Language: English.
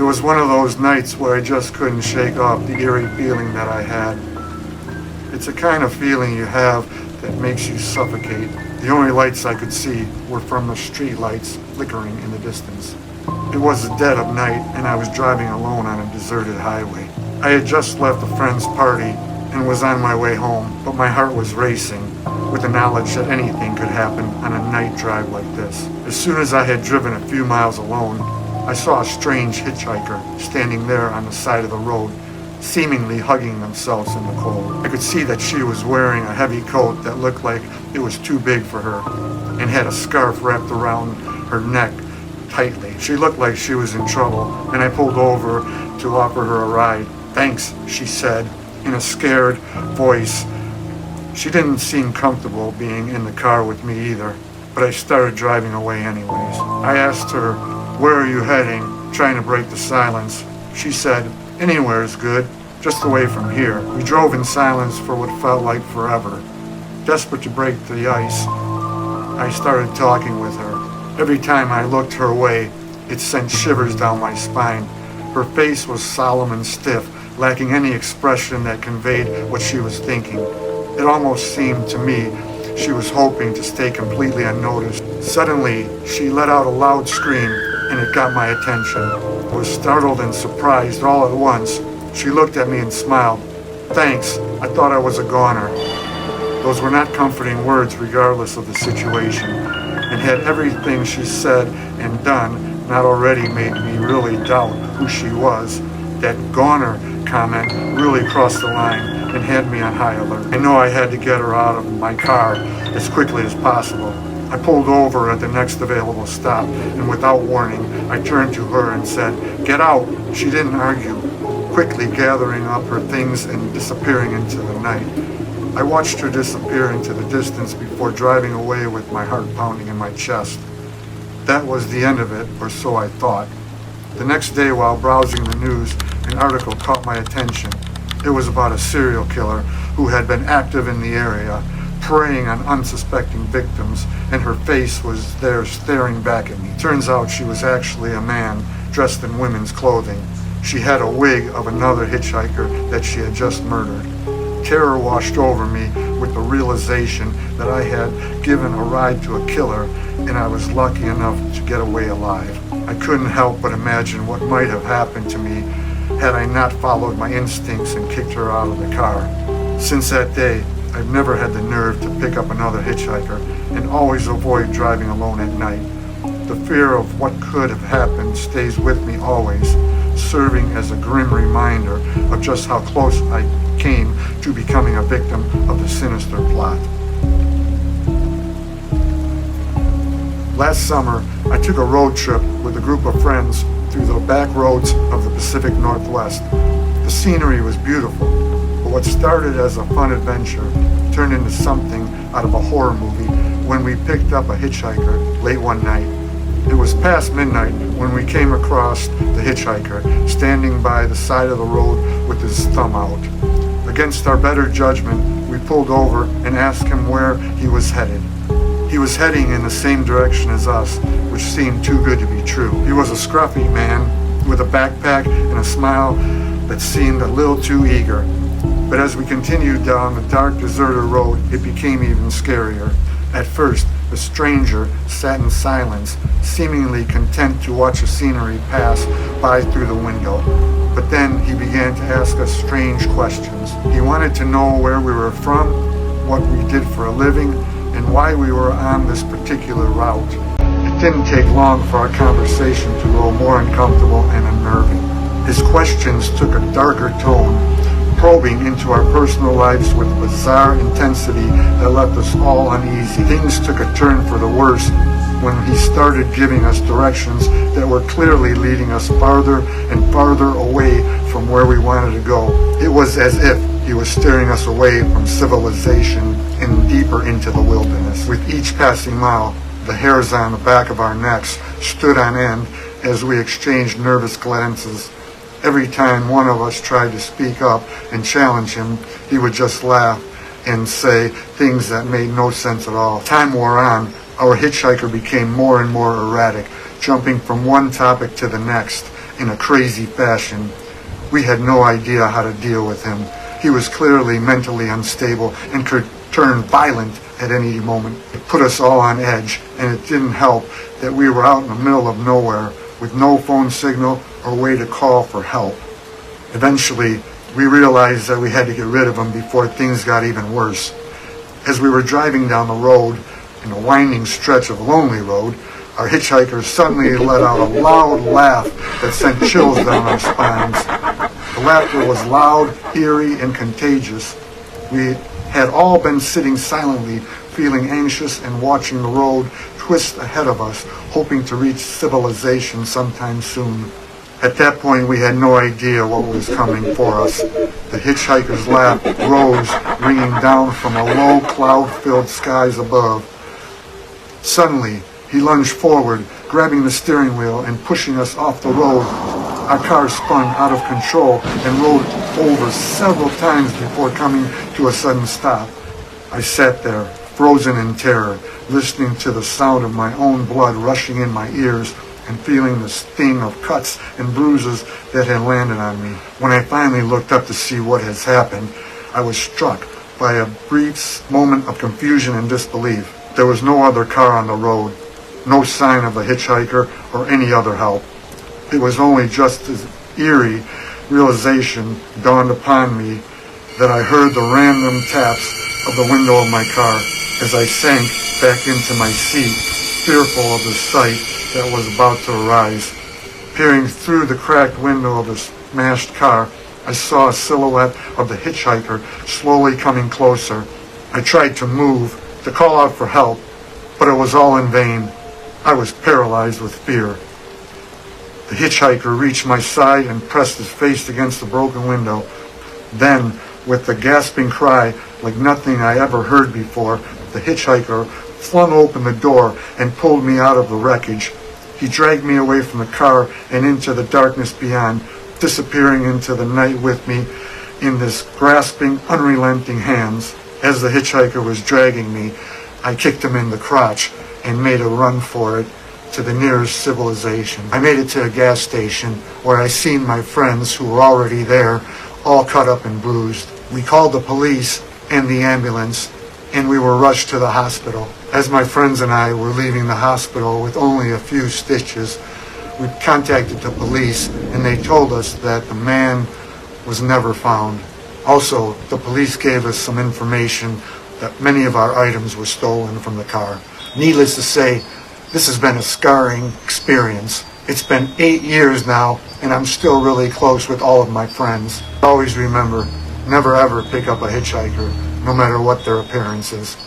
was one of those nights where I just couldn't shake off the eerie feeling that I had. It's a kind of feeling you have that makes you suffocate. The only lights I could see were from the street lights flickering in the distance. It was the dead of night, and I was driving alone on a deserted highway. I had just left a friend's party and was on my way home, but my heart was racing with the knowledge that anything could happen on a night drive like this. As soon as I had driven a few miles alone, I saw a strange hitchhiker standing there on the side of the road, seemingly hugging themselves in the cold. I could see that she was wearing a heavy coat that looked like it was too big for her and had a scarf wrapped around her neck tightly. She looked like she was in trouble, and I pulled over to offer her a ride. "Thanks," she said in a scared voice. She didn't seem comfortable being in the car with me either, but I started driving away anyways. I asked her, "Where are you heading?" trying to break the silence. She said, "Anywhere is good, just away from here." We drove in silence for what felt like forever. Desperate to break the ice, I started talking with her. Every time I looked her way, it sent shivers down my spine. Her face was solemn and stiff, lacking any expression that conveyed what she was thinking. It almost seemed to me she was hoping to stay completely unnoticed. Suddenly, she let out a loud scream, and it got my attention. I was startled and surprised all at once. She looked at me and smiled. "Thanks, I thought I was a goner." Those were not comforting words regardless of the situation, and had everything she said and done not already made me really doubt who she was, that goner comment really crossed the line and had me on high alert. I know I had to get her out of my car as quickly as possible. I pulled over at the next available stop, and without warning, I turned to her and said, "Get out." She didn't argue, quickly gathering up her things and disappearing into the night. I watched her disappear into the distance before driving away with my heart pounding in my chest. That was the end of it, or so I thought. The next day, while browsing the news, an article caught my attention. It was about a serial killer who had been active in the area, preying on unsuspecting victims, and her face was there staring back at me. Turns out she was actually a man dressed in women's clothing. She had a wig of another hitchhiker that she had just murdered. Terror washed over me with the realization that I had given a ride to a killer, and I was lucky enough to get away alive. I couldn't help but imagine what might have happened to me had I not followed my instincts and kicked her out of the car. Since that day, I've never had the nerve to pick up another hitchhiker and always avoid driving alone at night. The fear of what could have happened stays with me always, serving as a grim reminder of just how close I came to becoming a victim of the sinister plot. Last summer, I took a road trip with a group of friends through the back roads of the Pacific Northwest. The scenery was beautiful, but what started as a fun adventure turned into something out of a horror movie when we picked up a hitchhiker late one night. It was past midnight when we came across the hitchhiker standing by the side of the road with his thumb out. Against our better judgment, we pulled over and asked him where he was headed. He was heading in the same direction as us, which seemed too good to be true. He was a scruffy man with a backpack and a smile that seemed a little too eager. But as we continued down the dark, deserted road, it became even scarier. At first, the stranger sat in silence, seemingly content to watch the scenery pass by through the window. But then he began to ask us strange questions. He wanted to know where we were from, what we did for a living, and why we were on this particular route. It didn't take long for our conversation to grow more uncomfortable and unnerving. His questions took a darker tone, probing into our personal lives with a bizarre intensity that left us all uneasy. Things took a turn for the worse when he started giving us directions that were clearly leading us farther and farther away from where we wanted to go. It was as if he was steering us away from civilization and deeper into the wilderness. With each passing mile, the hairs on the back of our necks stood on end as we exchanged nervous glances. Every time one of us tried to speak up and challenge him, he would just laugh and say things that made no sense at all. Time wore on. Our hitchhiker became more and more erratic, jumping from one topic to the next, in a crazy fashion. We had no idea how to deal with him. He was clearly mentally unstable and could turn violent at any moment. It put us all on edge, and it didn't help that we were out in the middle of nowhere with no phone signal or way to call for help. Eventually, we realized that we had to get rid of him before things got even worse. As we were driving down the road, in a winding stretch of lonely road, our hitchhiker suddenly let out a loud laugh that sent chills down our spines. The laughter was loud, eerie, and contagious. We had all been sitting silently, feeling anxious and watching the road twist ahead of us, hoping to reach civilization sometime soon. At that point, we had no idea what was coming for us. The hitchhiker's laugh rose, ringing down from a low, cloud-filled skies above. Suddenly, he lunged forward, grabbing the steering wheel and pushing us off the road. Our car spun out of control and rolled over several times before coming to a sudden stop. I sat there, frozen in terror, listening to the sound of my own blood rushing in my ears and feeling the sting of cuts and bruises that had landed on me. When I finally looked up to see what has happened, I was struck by a brief moment of confusion and disbelief. There was no other car on the road, no sign of a hitchhiker or any other help. It was only just as eerie realization dawned upon me that I heard the random taps of the window of my car as I sank back into my seat, fearful of the sight that was about to arise. Peering through the cracked window of the smashed car, I saw a silhouette of the hitchhiker slowly coming closer. I tried to move, to call out for help, but it was all in vain. I was paralyzed with fear. The hitchhiker reached my side and pressed his face against the broken window. Then, with a gasping cry like nothing I ever heard before, the hitchhiker flung open the door and pulled me out of the wreckage. He dragged me away from the car and into the darkness beyond, disappearing into the night with me in his grasping, unrelenting hands. As the hitchhiker was dragging me, I kicked him in the crotch and made a run for it to the nearest civilization. I made it to a gas station where I seen my friends who were already there, all cut up and bruised. We called the police and the ambulance, and we were rushed to the hospital. As my friends and I were leaving the hospital with only a few stitches, we contacted the police, and they told us that the man was never found. Also, the police gave us some information that many of our items were stolen from the car. Needless to say, this has been a scarring experience. It's been 8 years now, and I'm still really close with all of my friends. Always remember, never ever pick up a hitchhiker, no matter what their appearance is.